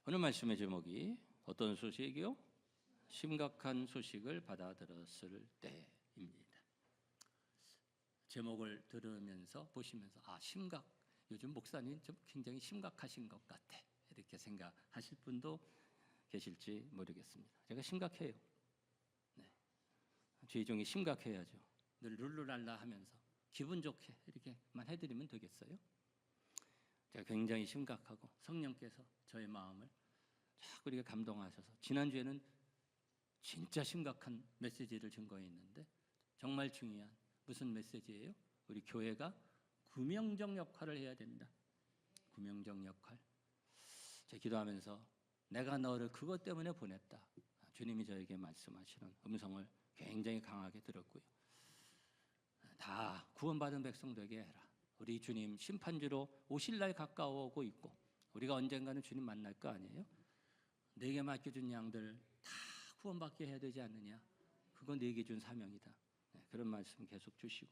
오늘 말씀의 제목이 어떤 소식이요? 심각한 소식을 받아들었을 때입니다. 제목을 들으면서 보시면서 요즘 목사님 좀 굉장히 심각하신 것 같아 이렇게 생각하실 분도 계실지 모르겠습니다. 제가 심각해요. 주의종이 심각해야죠. 늘 룰루랄라 하면서 기분 좋게 이렇게만 해드리면 되겠어요? 제가 굉장히 심각하고 성령께서 저의 마음을 자꾸 이렇게 감동하셔서 지난주에는 진짜 심각한 메시지를 증거했는데 정말 중요한 무슨 메시지예요? 우리 교회가 구명정 역할을 해야 된다. 구명정 역할. 제가 기도하면서 내가 너를 그것 때문에 보냈다. 주님이 저에게 말씀하시는 음성을 굉장히 강하게 들었고요. 다 구원받은 백성 되게 해라. 우리 주님 심판주로 오실 날 가까워오고 있고 우리가 언젠가는 주님 만날 거 아니에요? 내게 맡겨준 양들 다 구원받게 해야 되지 않느냐? 그건 내게 준 사명이다. 그런 말씀 계속 주시고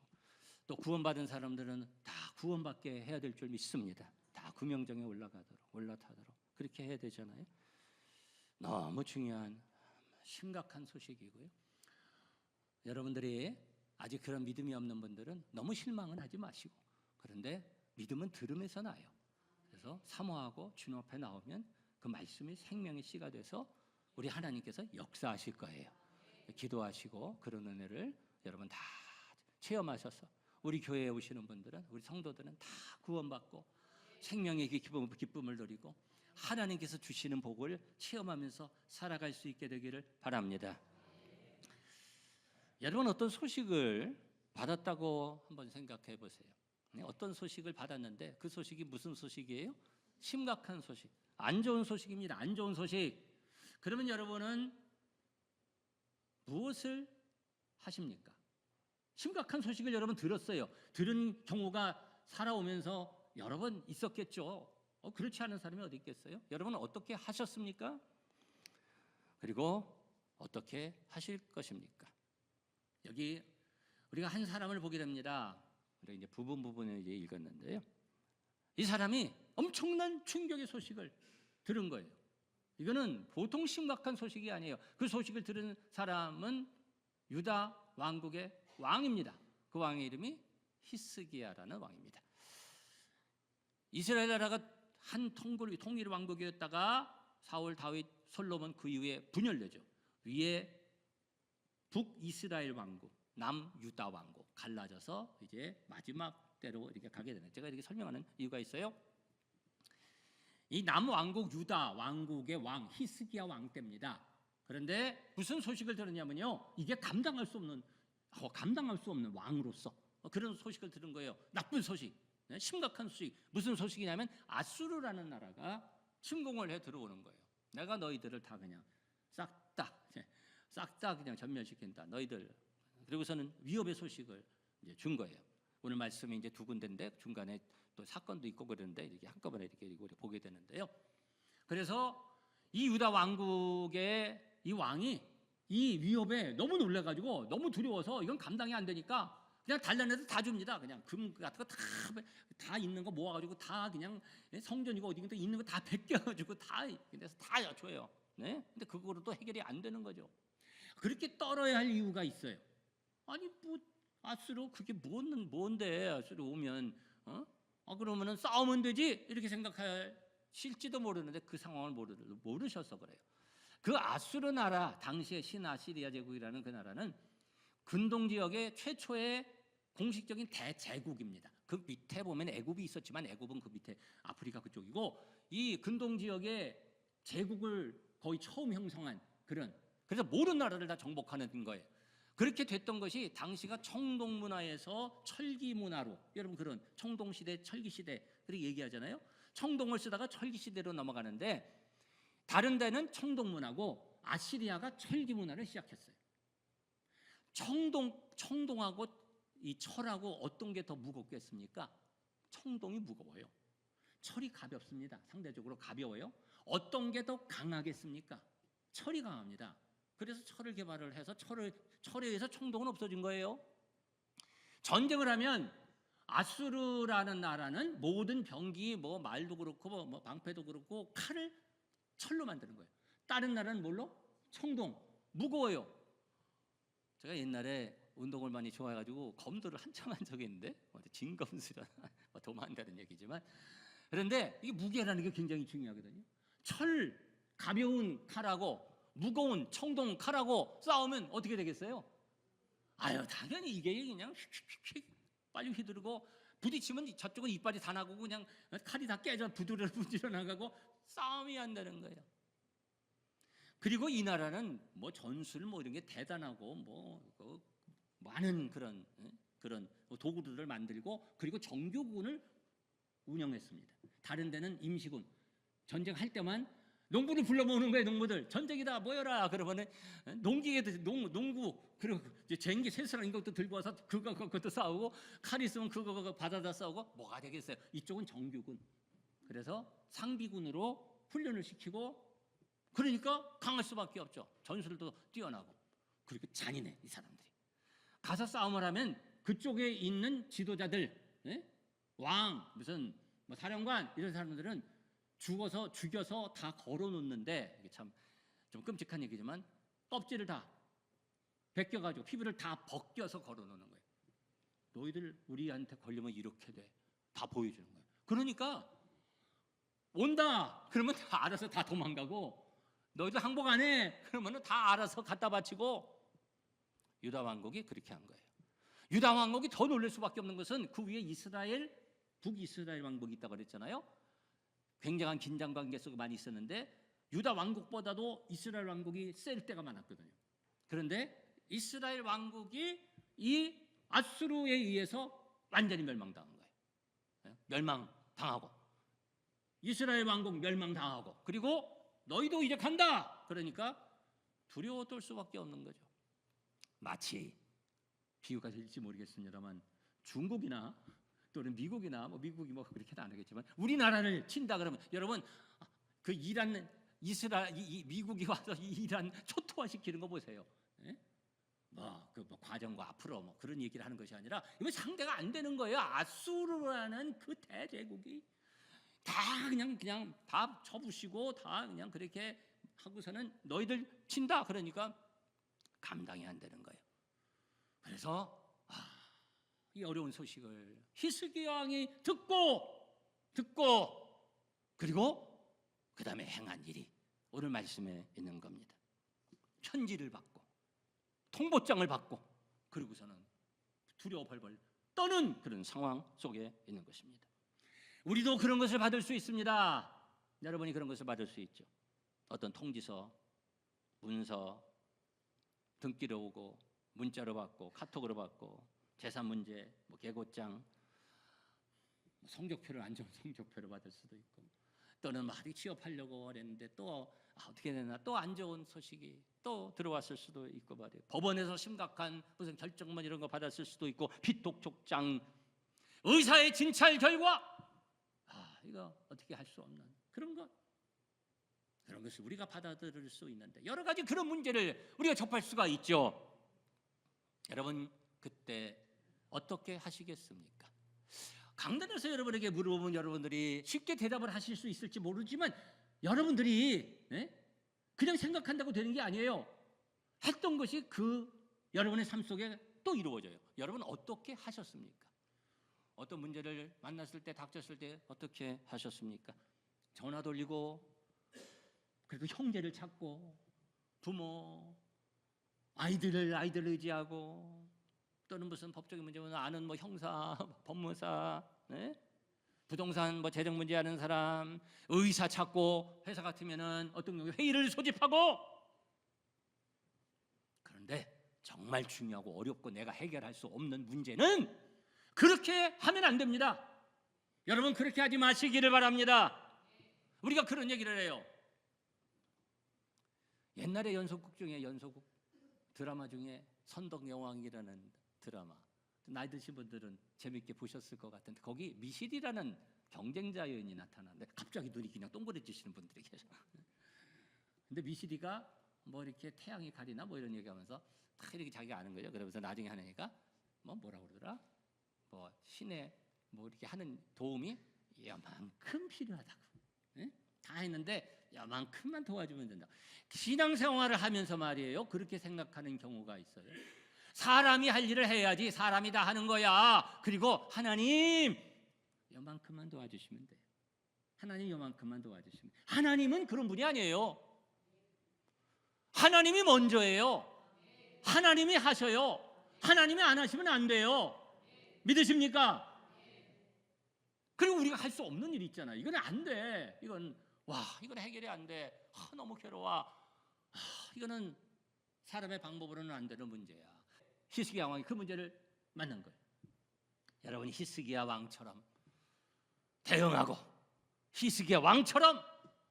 또 구원받은 사람들은 다 구원받게 해야 될 줄 믿습니다. 다 구명정에 올라타도록 그렇게 해야 되잖아요. 너무 중요한 심각한 소식이고요. 여러분들이 아직 그런 믿음이 없는 분들은 너무 실망은 하지 마시고 그런데 믿음은 들음에서 나요. 그래서 사모하고 주님 앞에 나오면 그 말씀이 생명의 씨가 돼서 우리 하나님께서 역사하실 거예요. 기도하시고 그런 은혜를 여러분 다 체험하셔서 우리 교회에 오시는 분들은 우리 성도들은 다 구원받고 생명의 기쁨을 누리고 하나님께서 주시는 복을 체험하면서 살아갈 수 있게 되기를 바랍니다. 여러분 어떤 소식을 받았다고 한번 생각해 보세요. 어떤 소식을 받았는데 그 소식이 무슨 소식이에요? 심각한 소식, 안 좋은 소식입니다. 안 좋은 소식. 그러면 여러분은 무엇을 하십니까? 심각한 소식을 여러분 들었어요. 들은 경우가 살아오면서 여러 번 있었겠죠. 그렇지 않은 사람이 어디 있겠어요? 여러분은 어떻게 하셨습니까? 그리고 어떻게 하실 것입니까? 여기 우리가 한 사람을 보게 됩니다. 우리가 이제 부분을 이제 읽었는데요. 이 사람이 엄청난 충격의 소식을 들은 거예요. 이거는 보통 심각한 소식이 아니에요. 그 소식을 들은 사람은 유다 왕국의 왕입니다. 그 왕의 이름이 히스기야라는 왕입니다. 이스라엘 나라가 한 통일 왕국이었다가 사울, 다윗, 솔로몬 그 이후에 분열되죠. 위에 북이스라엘 왕국, 남유다 왕국 갈라져서 이제 마지막 때로 이렇게 가게 되는. 제가 이렇게 설명하는 이유가 있어요. 이 남왕국 유다 왕국의 왕 히스기야 왕 때입니다. 그런데 무슨 소식을 들었냐면요, 이게 감당할 수 없는 왕으로서 그런 소식을 들은 거예요. 나쁜 소식, 심각한 소식. 무슨 소식이냐면 아수르라는 나라가 침공을 해 들어오는 거예요. 내가 너희들을 다 그냥 싹 다 그냥 전멸시킨다. 너희들. 그리고서는 위협의 소식을 이제 준 거예요. 오늘 말씀이 이제 두 군데인데 중간에 또 사건도 있고 그러는데 이렇게 한꺼번에 이렇게 우리 보게 되는데요. 그래서 이 유다 왕국의 이 왕이 이 위협에 너무 놀래가지고 너무 두려워서 이건 감당이 안 되니까 그냥 달라내서 다 줍니다. 그냥 금 같은 거 다 있는 거 모아가지고 다 그냥 성전이고 어디든 있는 거 다 베껴가지고 다 그래서 다 줘요. 네? 근데 그거로도 해결이 안 되는 거죠. 그렇게 떨어야 할 이유가 있어요. 아니 뭐 아수르 그게 뭔데 아수르 오면 그러면은 싸우면 되지 이렇게 생각하실지도 모르는데 그 상황을 모르셔서 그래요. 그 아수르 나라 당시의 신아시리아 제국이라는 그 나라는 근동 지역의 최초의 공식적인 대제국입니다. 그 밑에 보면 애굽이 있었지만 애굽은 그 밑에 아프리카 그쪽이고 이 근동 지역의 제국을 거의 처음 형성한 그래서 모든 나라를 다 정복하는 거예요. 그렇게 됐던 것이 당시가 청동 문화에서 철기 문화로, 여러분 그런 청동 시대, 철기 시대 그렇게 얘기하잖아요. 청동을 쓰다가 철기 시대로 넘어가는데 다른 데는 청동 문화고 아시리아가 철기 문화를 시작했어요. 청동하고 이 철하고 어떤 게 더 무겁겠습니까? 청동이 무거워요. 철이 가볍습니다. 상대적으로 가벼워요. 어떤 게 더 강하겠습니까? 철이 강합니다. 그래서 철을 개발을 해서 철에 의해서 청동은 없어진 거예요. 전쟁을 하면 아수르라는 나라는 모든 병기, 말도 그렇고 방패도 그렇고 칼을 철로 만드는 거예요. 다른 나라는 뭘로? 청동, 무거워요. 제가 옛날에 운동을 많이 좋아해가지고 검도를 한참 한 적이 있는데 진검수련 도망한다는 얘기지만, 그런데 이게 무게라는 게 굉장히 중요하거든요. 철 가벼운 칼하고 무거운 청동 칼하고 싸우면 어떻게 되겠어요? 아유, 당연히 이게 그냥 휙휙휙 빨리 휘두르고, 부딪히면 저쪽은 이빨이 다 나고 그냥 칼이 다 깨져 부드러 나가고 싸움이 안 되는 거예요. 그리고 이 나라는 뭐 전술 뭐 이런 게 대단하고 뭐 많은 그런 도구들을 만들고, 그리고 정규군을 운영했습니다. 다른 데는 임시군, 전쟁할 때만 농부를 불러 모으는 거예요. 농부들 전쟁이다 모여라 그러면은 농구, 그리고 쟁기 쇠사랑 이것도 들고 와서 그것도 싸우고, 칼 있으면 그거 받아다 싸우고, 뭐가 되겠어요? 이쪽은 정규군. 그래서 상비군으로 훈련을 시키고, 그러니까 강할 수밖에 없죠. 전술도 뛰어나고. 그리고 잔인해 이 사람들이. 가서 싸움을 하면 그쪽에 있는 지도자들, 왕, 무슨 뭐 사령관 이런 사람들은 죽여서 다 걸어놓는데, 이게 참 좀 끔찍한 얘기지만 껍질을 다 벗겨가지고 피부를 다 벗겨서 걸어놓는 거예요. 너희들 우리한테 걸리면 이렇게 돼. 다 보여주는 거예요. 그러니까 온다 그러면 다 알아서 다 도망가고, 너희들 항복 안 해 그러면 다 알아서 갖다 바치고. 유다 왕국이 그렇게 한 거예요. 유다 왕국이 더 놀랄 수밖에 없는 것은 그 위에 북이스라엘 왕국이 있다고 그랬잖아요. 굉장한 긴장 관계 속에 많이 있었는데, 유다 왕국보다도 이스라엘 왕국이 셀 때가 많았거든요. 그런데 이스라엘 왕국이 이 아수르에 의해서 완전히 멸망당한 거예요. 멸망당하고, 이스라엘 왕국 멸망당하고, 그리고 너희도 이제 간다 그러니까 두려워 떨 수밖에 없는 거죠. 마치 비유가 될지 모르겠습니다만, 중국이나 또는 미국이나 미국이 그렇게는 안 하겠지만, 우리나라를 친다 그러면 여러분, 그 미국이 와서 이란 초토화 시키는 거 보세요. 과정과 앞으로 그런 얘기를 하는 것이 아니라, 이거 상대가 안 되는 거예요. 아수르라는 그 대제국이 다 그냥 다 쳐부시고 다 그냥 그렇게 하고서는 너희들 친다 그러니까 감당이 안 되는 거예요. 그래서 이 어려운 소식을 히스기야 왕이 듣고 그리고 그 다음에 행한 일이 오늘 말씀에 있는 겁니다. 편지를 받고 통보장을 받고, 그리고서는 두려워 벌벌 떠는 그런 상황 속에 있는 것입니다. 우리도 그런 것을 받을 수 있습니다. 여러분이 그런 것을 받을 수 있죠. 어떤 통지서, 문서, 등기로 오고, 문자로 받고, 카톡으로 받고, 재산 문제, 계고장, 성적표를 안 좋은 성적표를 받을 수도 있고, 또는 어디 취업하려고 그랬는데 또 어떻게 되나 또 안 좋은 소식이 또 들어왔을 수도 있고 말이에요. 법원에서 심각한 무슨 결정문 이런 거 받았을 수도 있고, 피톡촉장, 의사의 진찰 결과, 이거 어떻게 할 수 없는 그런 것을 우리가 받아들일 수 있는데, 여러 가지 그런 문제를 우리가 접할 수가 있죠. 여러분 그때 어떻게 하시겠습니까? 강단에서 여러분에게 물어보면 여러분들이 쉽게 대답을 하실 수 있을지 모르지만, 여러분들이 그냥 생각한다고 되는 게 아니에요. 했던 것이 여러분의 삶 속에 또 이루어져요. 여러분 어떻게 하셨습니까? 어떤 문제를 만났을 때, 닥쳤을 때 어떻게 하셨습니까? 전화 돌리고, 그리고 형제를 찾고, 부모, 아이들을 의지하고, 또는 무슨 법적인 문제면 아는 형사, 법무사, 부동산 재정 문제 하는 사람, 의사 찾고, 회사 같으면은 어떤 경우에 회의를 소집하고. 그런데 정말 중요하고 어렵고 내가 해결할 수 없는 문제는 그렇게 하면 안 됩니다. 여러분 그렇게 하지 마시기를 바랍니다. 우리가 그런 얘기를 해요. 옛날에 연속극 드라마 중에 선덕여왕이라는 드라마, 나이 드신 분들은 재밌게 보셨을 것 같은데, 거기 미실이라는 경쟁자 여인이 나타나는데 갑자기 눈이 그냥 동그래지시는 분들이 계셔. 근데 미실이가 이렇게 태양이 가리나 이런 얘기하면서 다 이렇게 자기가 아는 거죠. 그러면서 나중에 하니까 뭐라고 그러더라? 신의 이렇게 하는 도움이 얘만큼 필요하다고. 다 했는데 요만큼만 도와주면 된다. 신앙생활을 하면서 말이에요, 그렇게 생각하는 경우가 있어요. 사람이 할 일을 해야지, 사람이 다 하는 거야. 그리고 하나님 요만큼만 도와주시면 돼요. 하나님 요만큼만 도와주시면 돼요. 하나님은 그런 분이 아니에요. 하나님이 먼저예요. 하나님이 하셔요. 하나님이 안 하시면 안 돼요. 믿으십니까? 그리고 우리가 할 수 없는 일이 있잖아요. 이건 안 돼. 이건 해결이 안 돼. 너무 괴로워. 이거는 사람의 방법으로는 안 되는 문제야. 히스기야 왕이 그 문제를 만난 거예요. 여러분, 히스기야 왕처럼 대응하고 히스기야 왕처럼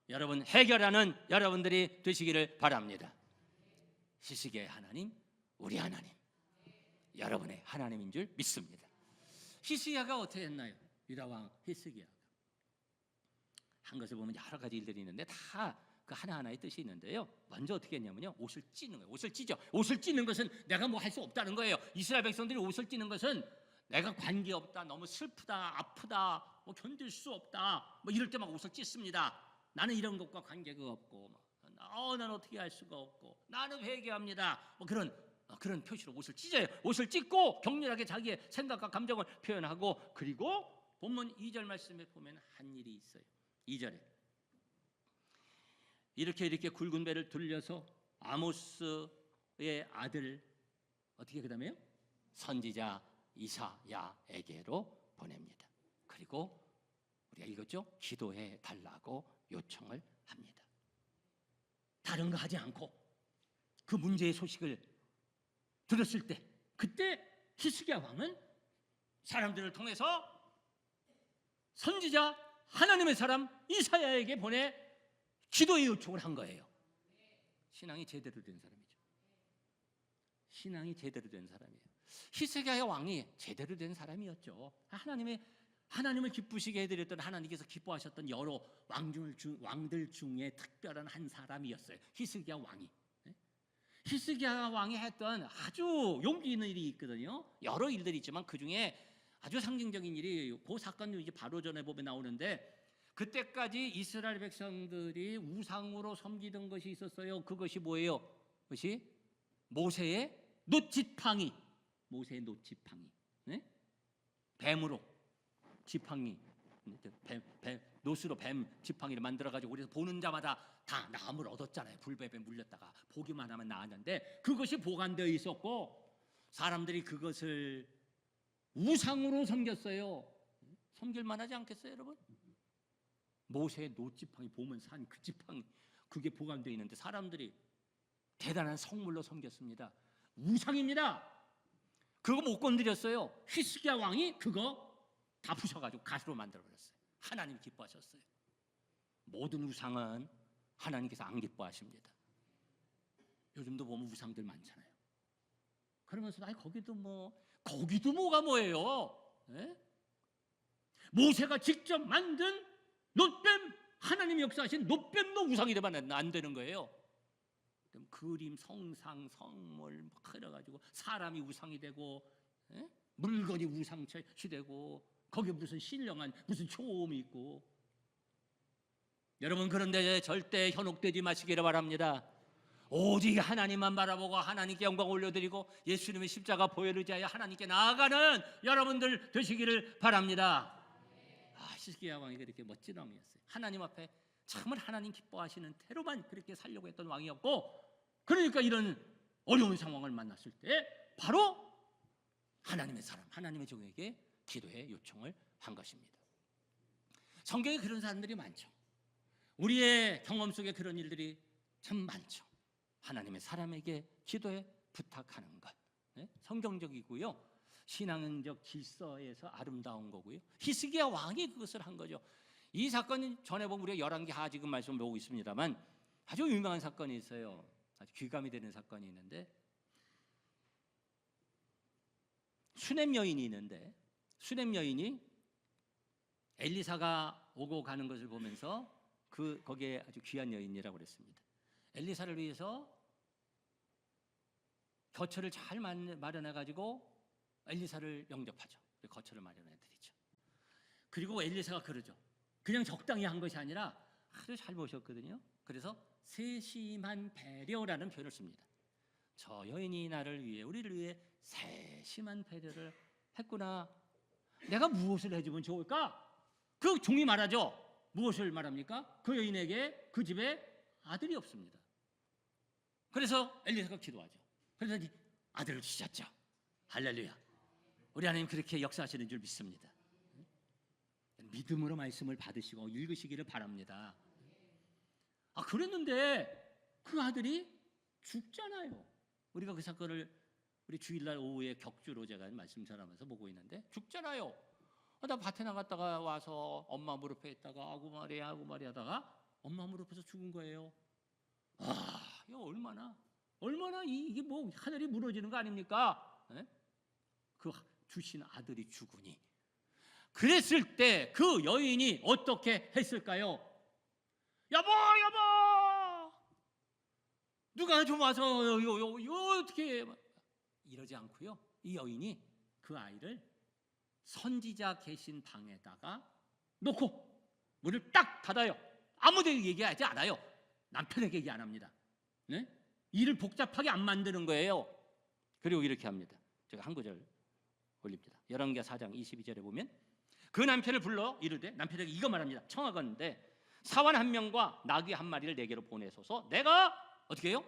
여러분 해결하는 여러분들이 되시기를 바랍니다. 히스기야의 하나님, 우리 하나님, 여러분의 하나님인 줄 믿습니다. 히스기야가 어떻게 했나요? 유다 왕 히스기야가 한 것을 보면 여러 가지 일들이 있는데 다 그 하나하나의 뜻이 있는데요. 먼저 어떻게 했냐면요, 옷을 찢는 거예요. 옷을 찢죠. 옷을 찢는 것은 내가 뭐 할 수 없다는 거예요. 이스라엘 백성들이 옷을 찢는 것은 내가 관계없다, 너무 슬프다, 아프다, 뭐 견딜 수 없다, 뭐 이럴 때 막 옷을 찢습니다. 나는 이런 것과 관계가 없고, 나는 어떻게 할 수가 없고, 나는 회개합니다. 뭐 그런 표시로 옷을 찢어요. 옷을 찢고 격렬하게 자기의 생각과 감정을 표현하고, 그리고 본문 2절 말씀에 보면 한 일이 있어요. 2절에 이렇게 굵은 배를 들려서 아모스의 아들 어떻게 그다음에요? 선지자 이사야에게로 보냅니다. 그리고 우리가 읽었죠? 기도해 달라고 요청을 합니다. 다른 거 하지 않고 그 문제의 소식을 들었을 때, 그때 히스기야 왕은 사람들을 통해서 선지자 하나님의 사람 이사야에게 보내 기도의 요청을 한 거예요. 신앙이 제대로 된 사람이죠. 신앙이 제대로 된 사람이에요. 히스기야 왕이 제대로 된 사람이었죠. 하나님을 기쁘시게 해드렸던, 하나님께서 기뻐하셨던 여러 왕들 중에 특별한 한 사람이었어요. 히스기야 왕이. 히스기야 왕이 했던 아주 용기 있는 일이 있거든요. 여러 일들이 있지만 그 중에 아주 상징적인 일이 그 사건이 이제 바로 전에 보면 나오는데, 그때까지 이스라엘 백성들이 우상으로 섬기던 것이 있었어요. 그것이 뭐예요? 그것이 모세의 놋지팡이. 모세의 놋지팡이. 네? 뱀으로 지팡이, 놋으로 뱀 지팡이를 만들어가지고 우리가 보는 자마다 다 나음을 얻었잖아요. 불뱀에 물렸다가 보기만 하면 나았는데, 그것이 보관되어 있었고 사람들이 그것을 우상으로 섬겼어요. 섬길 만하지 않겠어요, 여러분? 모세의 놋지팡이, 보면 산 그 지팡이, 그게 보관되어 있는데 사람들이 대단한 성물로 섬겼습니다. 우상입니다. 그거 못 건드렸어요. 히스기야 왕이 그거 다 부셔가지고 가시로 만들어버렸어요. 하나님 기뻐하셨어요. 모든 우상은 하나님께서 안 기뻐하십니다. 요즘도 보면 우상들 많잖아요. 그러면서 거기도 뭐가 뭐예요? 네? 모세가 직접 만든 놋뱀, 하나님이 역사하신 놋뱀도 우상이 되면 안 되는 거예요. 그림, 성상, 성물 그래가지고 사람이 우상이 되고, 물건이 우상처이 되고, 거기에 무슨 신령한 무슨 초음이 있고. 여러분, 그런데 절대 현혹되지 마시기를 바랍니다. 오직 하나님만 바라보고 하나님께 영광 올려드리고 예수님의 십자가 보혈을 의지하여 하나님께 나아가는 여러분들 되시기를 바랍니다. 히스기야 왕이 그렇게 멋진 왕이었어요. 하나님 앞에 정말 하나님 기뻐하시는 대로만 그렇게 살려고 했던 왕이었고, 그러니까 이런 어려운 상황을 만났을 때 바로 하나님의 사람, 하나님의 종에게 기도의 요청을 한 것입니다. 성경에 그런 사람들이 많죠. 우리의 경험 속에 그런 일들이 참 많죠. 하나님의 사람에게 기도에 부탁하는 것, 성경적이고요, 신앙적 질서에서 아름다운 거고요. 히스기야 왕이 그것을 한 거죠. 이 사건은 전에 보면 우리가 열왕기하 지금 말씀 보고 있습니다만 아주 유명한 사건이 있어요. 아주 귀감이 되는 사건이 있는데, 수넴 여인이 있는데, 수넴 여인이 엘리사가 오고 가는 것을 보면서 거기에 아주 귀한 여인이라고 그랬습니다. 엘리사를 위해서 거처를 잘 마련해 가지고 엘리사를 영접하죠. 거처를 마련해 드리죠. 그리고 엘리사가 그러죠. 그냥 적당히 한 것이 아니라 아주 잘 보셨거든요. 그래서 세심한 배려라는 표현을 씁니다. 저 여인이 나를 위해, 우리를 위해 세심한 배려를 했구나. 내가 무엇을 해주면 좋을까? 그 종이 말하죠. 무엇을 말합니까? 그 여인에게 그 집에 아들이 없습니다. 그래서 엘리사가 기도하죠. 그래서 아들을 주셨죠. 할렐루야. 우리 하나님 그렇게 역사하시는 줄 믿습니다. 믿음으로 말씀을 받으시고 읽으시기를 바랍니다. 그랬는데 그 아들이 죽잖아요. 우리가 그 사건을 우리 주일날 오후에 격주로 제가 말씀 전하면서 보고 있는데 죽잖아요. 나 밭에 나갔다가 와서 엄마 무릎에 있다가 아구 말이 하다가 엄마 무릎에서 죽은 거예요. 이거 얼마나 이게 뭐 하늘이 무너지는 거 아닙니까? 네? 그 주신 아들이 죽으니. 그랬을 때 그 여인이 어떻게 했을까요? 여보 누가 좀 와서 어떻게 이러지 않고요. 이 여인이 그 아이를 선지자 계신 방에다가 놓고 문을 딱 닫아요. 아무데도 얘기하지 않아요. 남편에게 얘기 안 합니다. 네? 일을 복잡하게 안 만드는 거예요. 그리고 이렇게 합니다. 제가 한 구절 올립니다. 열왕기하 4장 22절에 보면 그 남편을 불러 이르되, 남편에게 이거 말합니다. 청하건대 사환 한 명과 나귀 한 마리를 내게로 보내소서. 내가 어떻게 해요?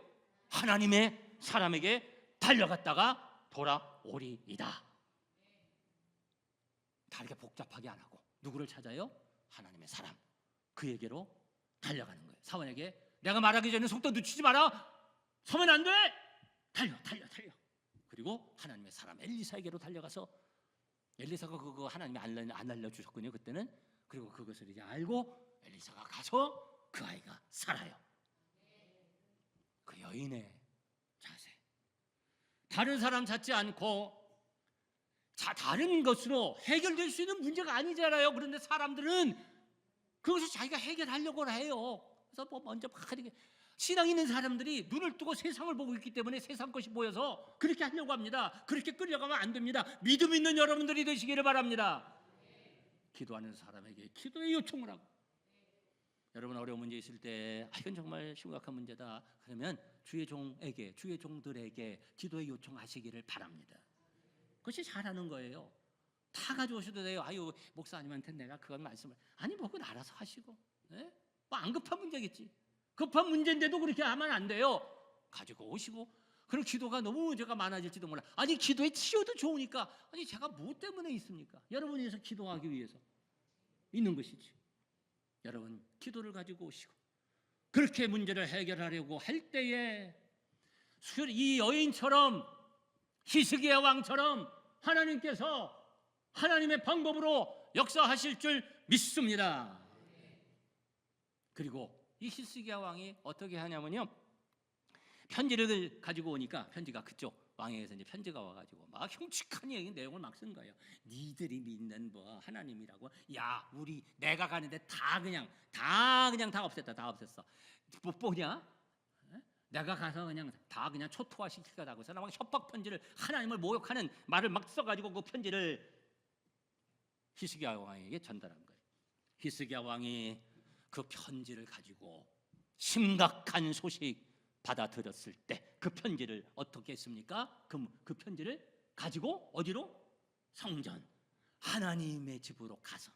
하나님의 사람에게 달려갔다가 돌아오리이다. 다르게 복잡하게 안 하고 누구를 찾아요? 하나님의 사람, 그에게로 달려가는 거예요. 사환에게 내가 말하기 전에 속도 늦추지 마라. 서면 안 돼. 달려. 그리고 하나님의 사람 엘리사에게로 달려가서, 엘리사가 그거 하나님이 안 알려주셨군요 그때는. 그리고 그것을 이제 알고 엘리사가 가서 그 아이가 살아요. 그 여인의 자세, 다른 사람 찾지 않고 다른 것으로 해결될 수 있는 문제가 아니잖아요. 그런데 사람들은 그것을 자기가 해결하려고 해요. 그래서 뭐 먼저 막 이렇게, 신앙 있는 사람들이 눈을 뜨고 세상을 보고 있기 때문에 세상 것이 보여서 그렇게 하려고 합니다. 그렇게 끌려가면 안 됩니다. 믿음 있는 여러분들이 되시기를 바랍니다. 기도하는 사람에게 기도의 요청을 하고, 여러분 어려운 문제 있을 때 이건 정말 심각한 문제다 그러면 주의 종들에게 기도의 요청하시기를 바랍니다. 그것이 잘하는 거예요. 다 가져오셔도 돼요. 목사님한테 내가 그건 말씀을, 아니 뭐 그건 알아서 하시고, 네? 뭐 안 급한 문제겠지. 급한 문제인데도 그렇게 하면 안 돼요. 가지고 오시고, 그럼 기도가 너무 문제가 많아질지도 몰라. 아니 기도에 치료도 좋으니까, 아니 제가 뭐 때문에 있습니까? 여러분이 위해서 기도하기 위해서 있는 것이지. 여러분 기도를 가지고 오시고, 그렇게 문제를 해결하려고 할 때에 이 여인처럼, 히스기야 왕처럼 하나님께서 하나님의 방법으로 역사하실 줄 믿습니다. 그리고 이 히스기야 왕이 어떻게 하냐면요, 편지를 가지고 오니까, 편지가 그쪽 왕에게서 이제 편지가 와가지고 막 흉측한 내용을 막 쓴 거예요. 니들이 믿는 뭐 하나님이라고, 야 우리 내가 가는데 다 없앴다. 다 없앴어. 뭐 뭐냐? 내가 가서 그냥 다 초토화 시킬 거다고 해서 막 협박 편지를, 하나님을 모욕하는 말을 막 써가지고 그 편지를 히스기야 왕에게 전달한 거예요. 히스기야 왕이 그 편지를 가지고 심각한 소식 받아들였을 때 그 편지를 어떻게 했습니까? 그 편지를 가지고 어디로? 성전, 하나님의 집으로 가서,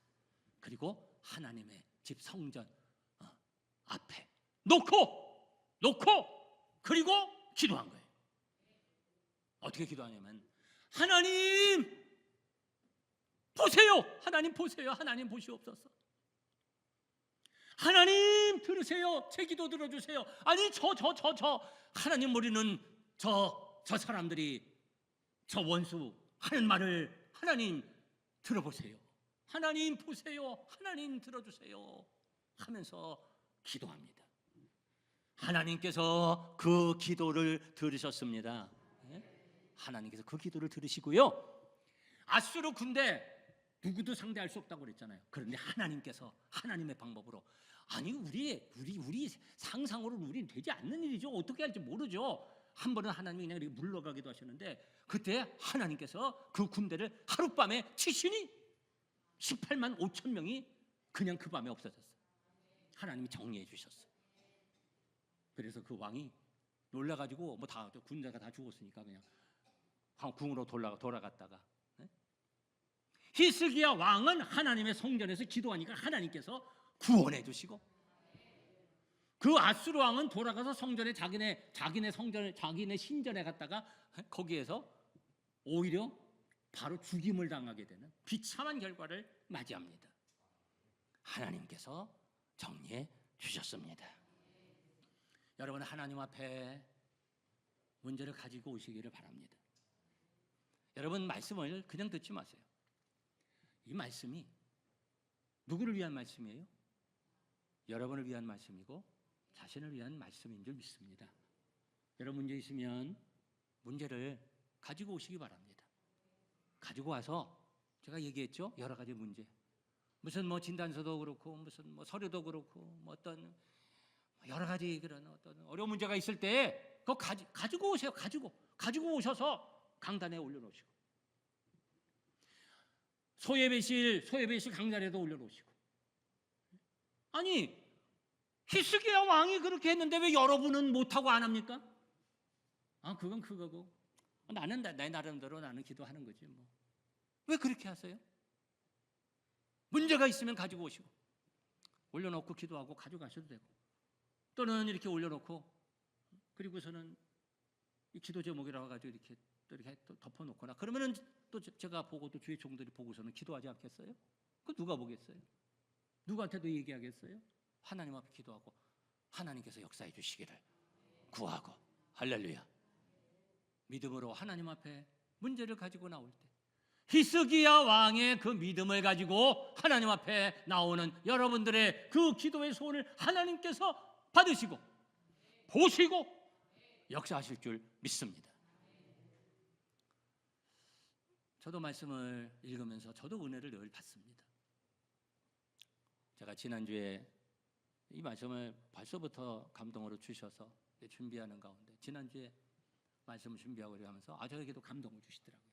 그리고 하나님의 집 성전 앞에 놓고 그리고 기도한 거예요. 어떻게 기도하냐면, 하나님 보세요. 하나님 보시옵소서. 하나님 들으세요. 제 기도 들어주세요. 아니 저 하나님 모르는 저 사람들이, 저 원수 하는 말을 하나님 들어보세요. 하나님 보세요. 하나님 들어주세요 하면서 기도합니다. 하나님께서 그 기도를 들으셨습니다. 하나님께서 그 기도를 들으시고요, 아수르 군대 누구도 상대할 수 없다고 그랬잖아요. 그런데 하나님께서 하나님의 방법으로, 아니 우리 상상으로는 우리는 되지 않는 일이죠. 어떻게 할지 모르죠. 한 번은 하나님이 그냥 이렇게 물러가기도 하셨는데, 그때 하나님께서 그 군대를 하룻밤에 치시니 18만 5천 명이 그냥 그 밤에 없어졌어요. 하나님이 정리해 주셨어요. 그래서 그 왕이 놀라가지고 뭐 다 군대가 다 죽었으니까 그냥 궁으로 돌아갔다가, 히스기야 왕은 하나님의 성전에서 기도하니까 하나님께서 구원해 주시고, 그 아수르 왕은 돌아가서 성전에 자기네 성전에 자기네 신전에 갔다가 거기에서 오히려 바로 죽임을 당하게 되는 비참한 결과를 맞이합니다. 하나님께서 정리해 주셨습니다. 여러분, 하나님 앞에 문제를 가지고 오시기를 바랍니다. 여러분, 말씀을 그냥 듣지 마세요. 이 말씀이 누구를 위한 말씀이에요? 여러분을 위한 말씀이고 자신을 위한 말씀인 줄 믿습니다. 여러분, 문제 있으면 문제를 가지고 오시기 바랍니다. 가지고 와서 제가 얘기했죠, 여러 가지 문제, 무슨 뭐 진단서도 그렇고 무슨 뭐 서류도 그렇고 뭐 어떤 여러 가지 그런 어떤 어려운 문제가 있을 때 그거 가지고 오세요. 가지고 오셔서 강단에 올려놓으시고, 소예배실 강단에도 올려놓으시고. 아니, 히스기야 왕이 그렇게 했는데 왜 여러분은 못하고 안 합니까? 그건 그거고, 나는 내 나름대로 나는 기도하는 거지 뭐. 왜 그렇게 하세요? 문제가 있으면 가지고 오시고, 올려놓고 기도하고 가져가셔도 되고, 또는 이렇게 올려놓고 그리고서는 이 기도 제목이라고 해가지고 이렇게 또 덮어놓거나 그러면은 또 제가 보고 또 주의 종들이 보고서는 기도하지 않겠어요? 그 누가 보겠어요? 누구한테도 얘기하겠어요? 하나님 앞에 기도하고 하나님께서 역사해 주시기를 구하고, 할렐루야. 믿음으로 하나님 앞에 문제를 가지고 나올 때 히스기야 왕의 그 믿음을 가지고 하나님 앞에 나오는 여러분들의 그 기도의 소원을 하나님께서 받으시고 보시고 역사하실 줄 믿습니다. 저도 말씀을 읽으면서 저도 은혜를 늘 받습니다. 제가 지난주에 이 말씀을 벌써부터 감동으로 주셔서 준비하는 가운데 지난주에 말씀을 준비하고 하면서 저에게도 감동을 주시더라고요.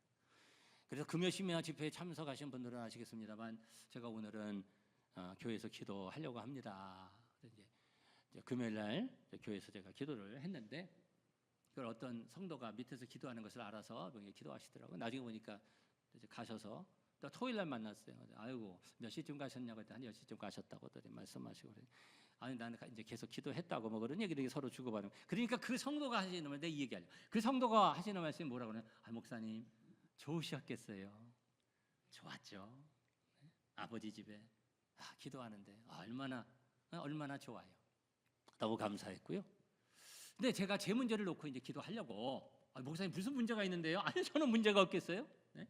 그래서 금요심야 집회에 참석하신 분들은 아시겠습니다만 제가 오늘은 교회에서 기도하려고 합니다. 이제 금요일 날 교회에서 제가 기도를 했는데 그걸 어떤 성도가 밑에서 기도하는 것을 알아서 기도하시더라고요. 나중에 보니까 이제 가셔서 또 토요일 날 만났어요. 아이고, 몇 시쯤 가셨냐고 했더니 한 10시쯤 가셨다고 말씀하시고 그래. 아니, 나는 이제 계속 기도했다고 뭐 그런 얘기를 서로 주고받으면, 그러니까 그 성도가 하시는 말, 내 이 얘기하려. 그 성도가 하시는 말씀이 뭐라고 그러냐? 목사님 좋으셨겠어요. 좋았죠. 아버지 집에 기도하는데 얼마나 좋아요. 너무 감사했고요. 근데 제가 제 문제를 놓고 이제 기도하려고, 목사님 무슨 문제가 있는데요? 아니, 저는 문제가 없겠어요. 네?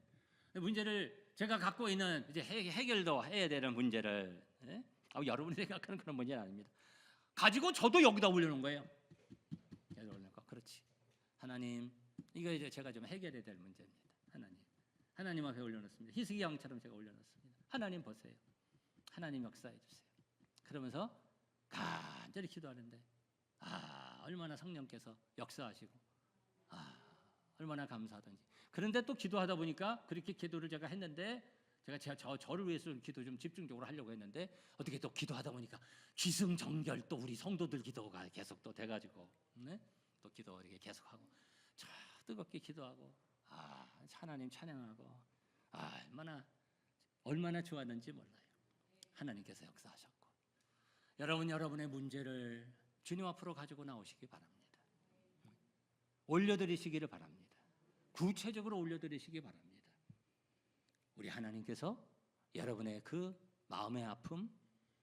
문제를 제가 갖고 있는 이제 해결도 해야 되는 문제를, 여러분이 생각하는 그런 문제는 아닙니다. 가지고 저도 여기다 올려놓은 거예요. 그렇지. 하나님, 이거 이제 제가 좀 해결해야 될 문제입니다. 하나님 앞에 올려놓습니다. 히스기 왕처럼 제가 올려놓습니다. 하나님 보세요. 하나님 역사해 주세요. 그러면서 간절히 기도하는데 얼마나 성령께서 역사하시고 얼마나 감사하던지. 그런데 또 기도하다 보니까 그렇게 기도를 제가 했는데 제가 저를 위해서 기도 좀 집중적으로 하려고 했는데 어떻게 또 기도하다 보니까 기승전결 또 우리 성도들 기도가 계속 또 돼가지고 또 기도 이렇게 계속하고 뜨겁게 기도하고 하나님 찬양하고 얼마나 좋았는지 몰라요. 하나님께서 역사하셨고, 여러분의 문제를 주님 앞으로 가지고 나오시기 바랍니다. 올려드리시기를 바랍니다. 구체적으로 올려드리시기 바랍니다. 우리 하나님께서 여러분의 그 마음의 아픔,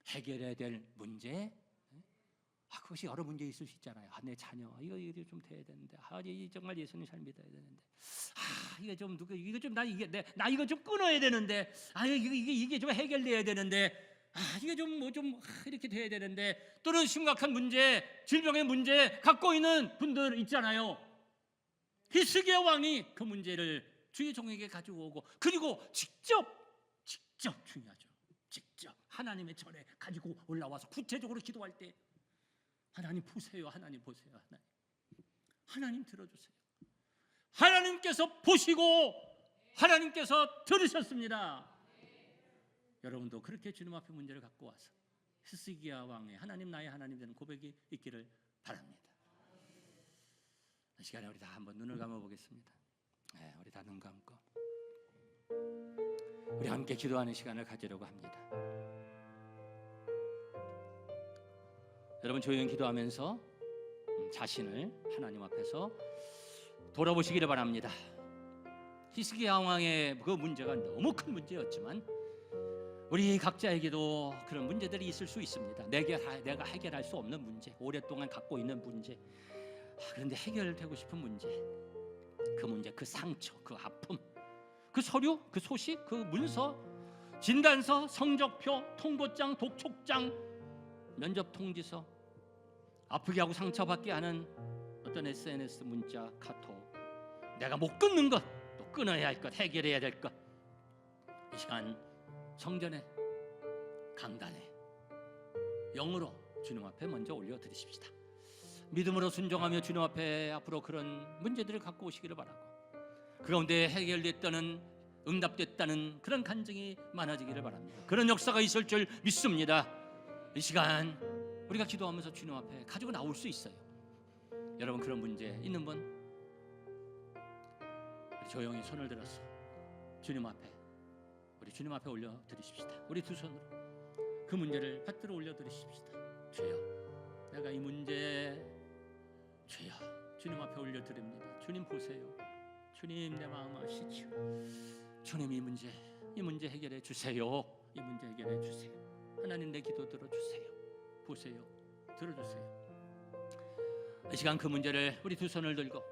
해결해야 될 문제, 그것이 여러 문제 있을 수 있잖아요. 내 자녀 이거 좀 돼야 되는데, 정말 예수님 잘 믿어야 되는데, 이거 좀 나 이거 좀 끊어야 되는데, 이게 좀 해결돼야 되는데, 이게 좀 이렇게 돼야 되는데, 또는 심각한 문제, 질병의 문제 갖고 있는 분들 있잖아요. 히스기야 왕이 그 문제를 주의 종에게 가지고 오고, 그리고 직접 중요하죠. 직접 하나님의 전에 가지고 올라와서 구체적으로 기도할 때 하나님 보세요. 하나님 들어주세요. 하나님께서 보시고 하나님께서 들으셨습니다. 여러분도 그렇게 주님 앞에 문제를 갖고 와서 히스기야 왕의 하나님 나의 하나님 되는 고백이 있기를 바랍니다. 이 시간에 우리 다 한번 눈을 감아 보겠습니다. 네, 우리 다 눈 감고 우리 함께 기도하는 시간을 가지려고 합니다. 여러분 조용히 기도하면서 자신을 하나님 앞에서 돌아보시기를 바랍니다. 히스기야 왕의 그 문제가 너무 큰 문제였지만 우리 각자에게도 그런 문제들이 있을 수 있습니다. 내가 해결할 수 없는 문제, 오랫동안 갖고 있는 문제, 그런데 해결되고 싶은 문제, 그 문제, 그 상처, 그 아픔, 그 서류, 그 소식, 그 문서, 진단서, 성적표, 통보장, 독촉장, 면접 통지서, 아프게 하고 상처받게 하는 어떤 SNS 문자, 카톡, 내가 못 끊는 것, 또 끊어야 할 것, 해결해야 될 것, 이 시간 성전에, 강단에 영으로 주님 앞에 먼저 올려드리십시다. 믿음으로 순종하며 주님 앞에 앞으로 그런 문제들을 갖고 오시기를 바라고, 그 가운데 해결됐다는, 응답됐다는 그런 간증이 많아지기를 바랍니다. 그런 역사가 있을 줄 믿습니다. 이 시간 우리가 기도하면서 주님 앞에 가지고 나올 수 있어요. 여러분 그런 문제 있는 분 조용히 손을 들어서 주님 앞에, 우리 주님 앞에 올려드리십시다. 우리 두 손으로 그 문제를 받들어 올려드리십시다. 주여, 내가 이 문제, 주여, 주님 앞에 올려드립니다. 주님 보세요. 주님 내 마음 아시죠? 주님 이 문제 해결해 주세요. 이 문제 해결해 주세요. 하나님 내 기도 들어주세요. 보세요. 들어주세요. 이 시간 그 문제를 우리 두 손을 들고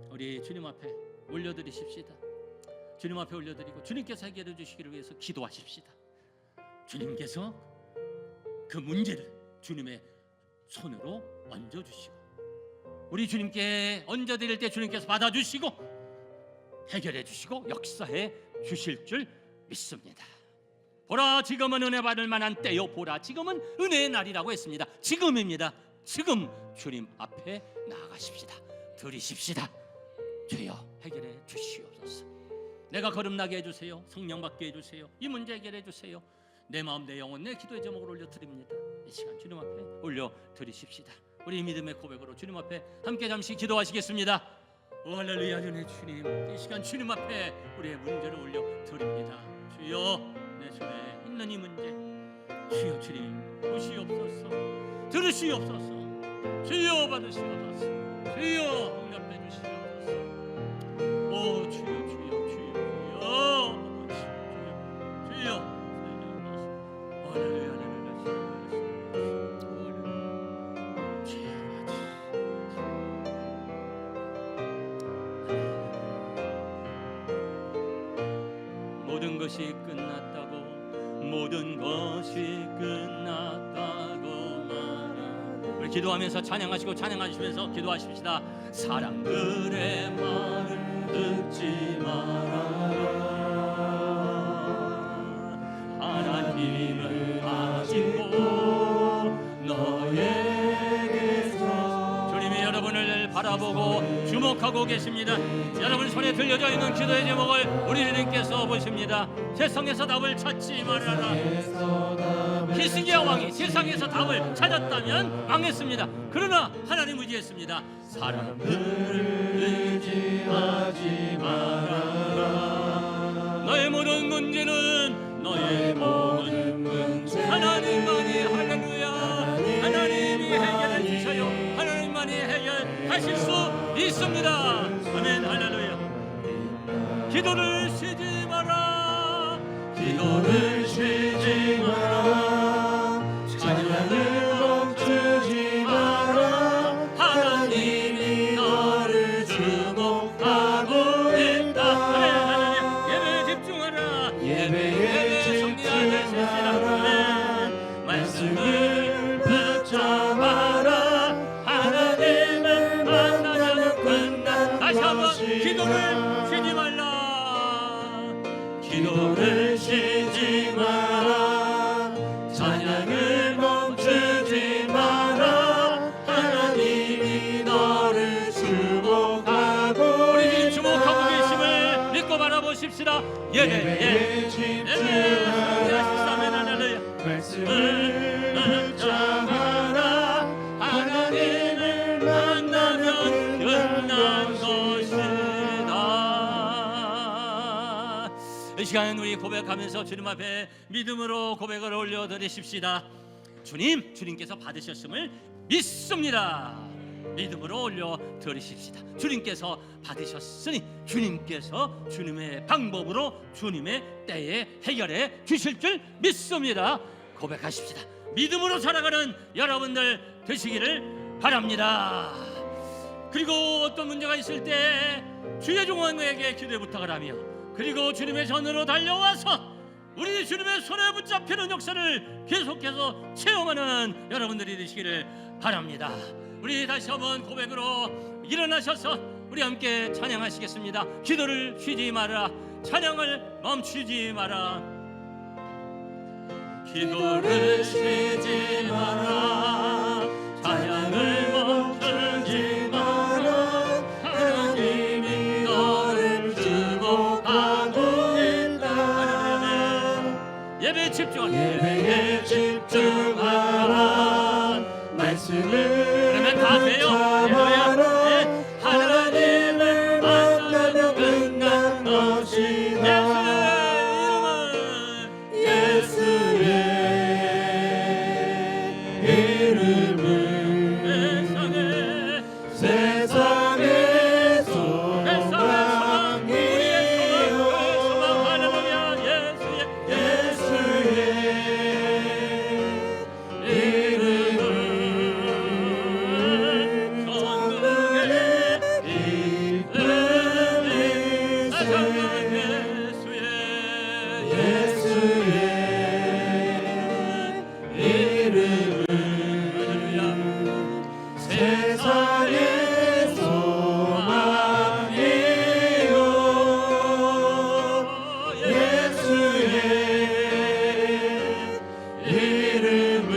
우리 주님 앞에 올려드리십시다. 주님 앞에 올려드리고 주님께서 해결해 주시기를 위해서 기도하십시다. 주님께서 그 문제를 주님의 손으로 얹어주시고, 우리 주님께 얹어드릴 때 주님께서 받아주시고 해결해 주시고 역사해 주실 줄 믿습니다. 보라 지금은 은혜 받을 만한 때요, 보라 지금은 은혜의 날이라고 했습니다. 지금입니다. 지금 주님 앞에 나아가십시다. 드리십시다. 주여 해결해 주시옵소서. 내가 거듭나게 해주세요. 성령 받게 해주세요. 이 문제 해결해 주세요. 내 마음 내 영혼 내 기도의 제목을 올려드립니다. 이 시간 주님 앞에 올려드리십시다. 우리 믿음의 고백으로 주님 앞에 함께 잠시 기도하시겠습니다. 오 할렐루야. 주님, 이 시간 주님 앞에 우리의 문제를 올려드립니다. 주여, 내 손에 있는 이 문제 주여 주님 보시옵소서, 들으시옵소서, 주여 받으시옵소서, 주여 응답해 주시옵소서. 오 주여 주여 주여 주여 주여 할렐루야. 모든 것이 끝났다고, 모든 것이 끝났다고 말하는, 우리 기도하면서 찬양하시고 찬양하시면서 기도하십시다. 사람들의 말을 듣지 말아라. 하나님을 아직도 너에게서 주님이 여러분을 바라보고 주목하고 계십니다. 여러분 손에 들려져 있는 기도의 제목을 우리 주님께서 보십니다. 세상에서 답을 찾지 말아라. 히스기야 왕이 세상에서 답을 찾았다면 망했습니다. 그러나 하나님 의지했습니다. 사람들을 의지하지 말아라. 너의 모든 문제는, 너의 모든 문제 하나님만이, 할렐루야, 하나님이 해결해 주셔요. 하나님만이 해결하실 수 있습니다. 아멘. 할렐루야. 기도를 쉬지 마라. 기도를 쉬지 마라. 찬양을 멈추지 마라. 하나님이 너를 주목하고 있다. 할렐루야. 예배에 집중하라. 예배에 집중하라. 말씀을 붙잡아라. 하나님을 만나면 끝난 다시 한번 기도를 쉬지 말라. 기도를 쉬지 마라. 찬양을 멈추지 마라. 하나님이 너를 주목하고, 우리 주님 주목하고 계심을 믿고 바라보십시다. 예배에 집중하라. 말씀을 붙잡아라. 하나님을 이 시간 우리 고백하면서 주님 앞에 믿음으로 고백을 올려드리십시다. 주님, 주님께서 받으셨음을 믿습니다. 믿음으로 올려드리십시다. 주님께서 받으셨으니 주님께서 주님의 방법으로 주님의 때에 해결해 주실 줄 믿습니다. 고백하십시다. 믿음으로 살아가는 여러분들 되시기를 바랍니다. 그리고 어떤 문제가 있을 때 주의 종원에게 기도의 부탁을 하며, 그리고 주님의 전으로 달려와서 우리 주님의 손에 붙잡히는 역사를 계속해서 체험하는 여러분들이 되시기를 바랍니다. 우리 다시 한번 고백으로 일어나셔서 우리 함께 찬양하시겠습니다. 기도를 쉬지 마라, 찬양을 멈추지 마라. 기도를 쉬지 마라, 찬양을 멈추지 마라. 하나님이 너를 축복하고 있다. 예배에 집중하라. 말씀을 그러면 다 돼요. 하나님을 만나면 끝난 것이다. 예수의 이름은 세상의 소망이요. 할렐루야. 예수의 이름은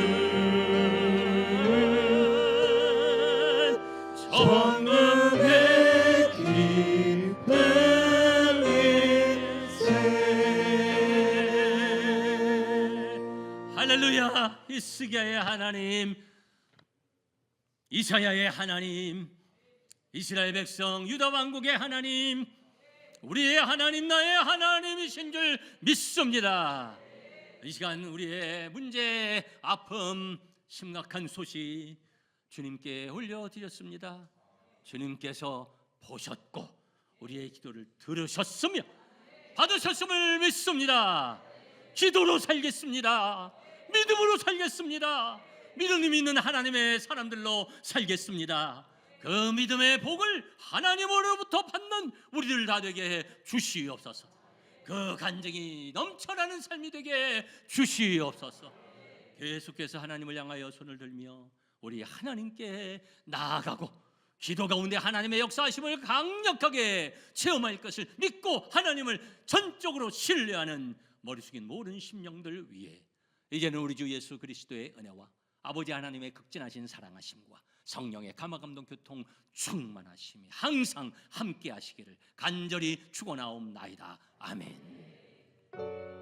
할렐루야. 히스기야의 하나님, 이사야의 하나님, 이스라엘 백성 유다 왕국의 하나님, 우리의 하나님, 나의 하나님이신 줄 믿습니다. 이 시간 우리의 문제, 아픔, 심각한 소식 주님께 올려드렸습니다. 주님께서 보셨고 우리의 기도를 들으셨으며 받으셨음을 믿습니다. 기도로 살겠습니다. 믿음으로 살겠습니다. 믿음이 있는 하나님의 사람들로 살겠습니다. 그 믿음의 복을 하나님으로부터 받는 우리들 다 되게 해 주시옵소서. 그 간증이 넘쳐나는 삶이 되게 해 주시옵소서. 계속해서 하나님을 향하여 손을 들며 우리 하나님께 나아가고 기도 가운데 하나님의 역사하심을 강력하게 체험할 것을 믿고 하나님을 전적으로 신뢰하는 머리 숙인 모든 심령들 위해 이제는 우리 주 예수 그리스도의 은혜와 아버지 하나님의 극진하신 사랑하심과 성령의 감화감동 교통 충만하심이 항상 함께 하시기를 간절히 축원하옵나이다. 아멘.